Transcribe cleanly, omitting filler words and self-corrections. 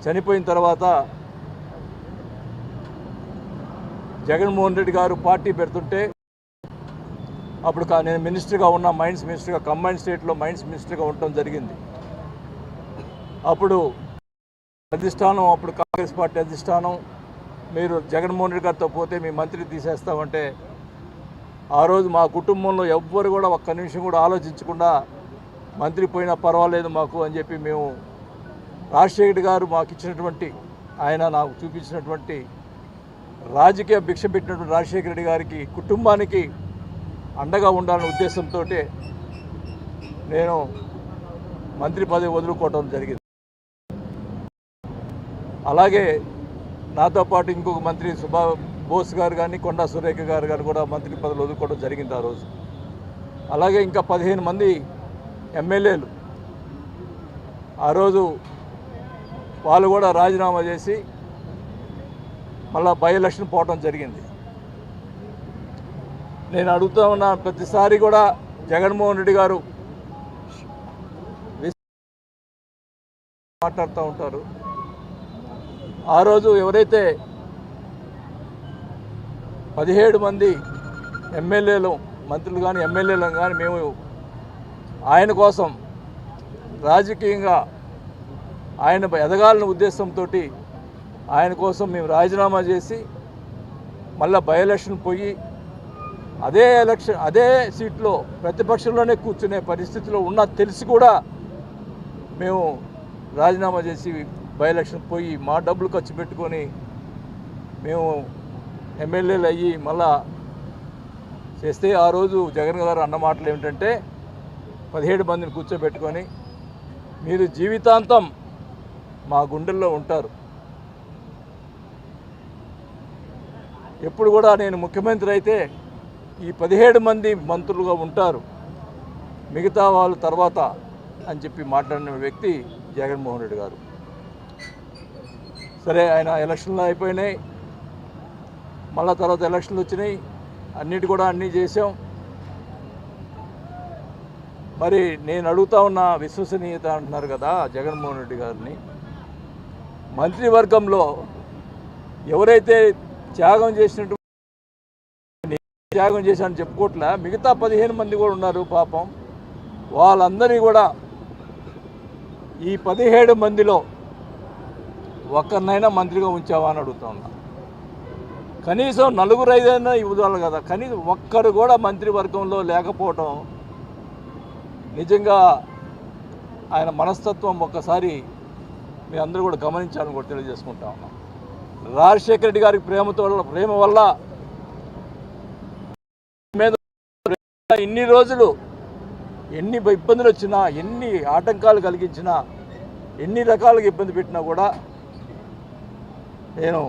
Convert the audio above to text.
చనిపోయిన తర్వాత జగన్మోహన్ రెడ్డి గారు పార్టీ పెడుతుంటే అప్పుడు నేను మినిస్టర్గా ఉన్న మైన్స్ మినిస్టర్గా కంబైన్డ్ స్టేట్లో మైన్స్ మినిస్టర్గా ఉండటం జరిగింది. అప్పుడు అధిష్టానం అప్పుడు కాంగ్రెస్ పార్టీ అధిష్టానం మీరు జగన్మోహన్ రెడ్డి గారితో పోతే మీ మంత్రి తీసేస్తామంటే ఆ రోజు మా కుటుంబంలో ఎవ్వరు కూడా ఒక్క నిమిషం కూడా ఆలోచించకుండా మంత్రి పోయినా పర్వాలేదు మాకు అని చెప్పి మేము రాజశేఖర్ గారు మాకు ఇచ్చినటువంటి ఆయన నాకు చూపించినటువంటి రాజకీయ భిక్ష పెట్టినటువంటి రాజశేఖర రెడ్డి గారికి కుటుంబానికి అండగా ఉండాలనే ఉద్దేశంతో నేను మంత్రి పదవి వదులుకోవడం జరిగింది. అలాగే నాతో పాటు ఇంకొక మంత్రి బోస్ గారు కానీ కొండా సురేఖ గారు కానీ కూడా మంత్రి పదవులు వదులుకోవడం జరిగింది ఆ రోజు. అలాగే ఇంకా 15 మంది ఎమ్మెల్యేలు ఆ రోజు వాళ్ళు కూడా రాజీనామా చేసి మళ్ళా బై ఎలక్షన్ పోవడం జరిగింది. నేను అడుగుతూ ఉన్న ప్రతిసారి కూడా జగన్మోహన్ రెడ్డి గారు మాట్లాడుతూ ఉంటారు. ఆ రోజు ఎవరైతే 17 మంది ఎమ్మెల్యేలు మంత్రులు కానీ ఎమ్మెల్యేలు కానీ మేము ఆయన కోసం రాజకీయంగా ఆయన ఎదగాలన్న ఉద్దేశంతో ఆయన కోసం మేము రాజీనామా చేసి మళ్ళీ బై ఎలక్షన్ పోయి అదే సీట్లో ప్రతిపక్షంలోనే కూర్చునే పరిస్థితిలో ఉన్న తెలిసి కూడా మేము రాజీనామా చేసి బై ఎలక్షన్ పోయి మా డబ్బులు ఖర్చు పెట్టుకొని మేము ఎమ్మెల్యేలు అయ్యి మళ్ళా చేస్తే ఆ రోజు జగన్ గారు అన్న మాటలు ఏమిటంటే 17 మందిని కూర్చోబెట్టుకొని మీరు జీవితాంతం మా గుండెల్లో ఉంటారు, ఎప్పుడు కూడా నేను ముఖ్యమంత్రి అయితే ఈ 17 మంది మంత్రులుగా ఉంటారు, మిగతా వాళ్ళు తర్వాత అని చెప్పి మాట్లాడిన వ్యక్తి జగన్మోహన్ రెడ్డి గారు. సరే ఆయన ఎలక్షన్లు అయిపోయినాయి, మళ్ళా తర్వాత ఎలక్షన్లు వచ్చినాయి, అన్నీ చేసాం. మరి నేను అడుగుతా ఉన్న విశ్వసనీయత అంటున్నారు కదా జగన్మోహన్ రెడ్డి గారిని, మంత్రివర్గంలో ఎవరైతే త్యాగం చేసినట్టు త్యాగం చేశానని చెప్పుకోవట్లే, మిగతా 15 మంది కూడా ఉన్నారు పాపం. వాళ్ళందరినీ కూడా ఈ 17 మందిలో ఒక్కరినైనా మంత్రిగా ఉంచావా అని అడుగుతా ఉన్నా. కనీసం 4-5 ఇవ్వాలి కదా, కనీసం ఒక్కరు కూడా మంత్రివర్గంలో లేకపోవటం నిజంగా ఆయన మనస్తత్వం ఒక్కసారి మీ అందరూ కూడా గమనించాలని కూడా తెలియజేసుకుంటా ఉన్నాం. రాజశేఖర రెడ్డి గారికి ప్రేమ వల్ల మీద ఇన్ని రోజులు ఎన్ని ఇబ్బందులు వచ్చినా, ఎన్ని ఆటంకాలు కలిగించినా, ఎన్ని రకాలుగా ఇబ్బంది పెట్టినా కూడా నేను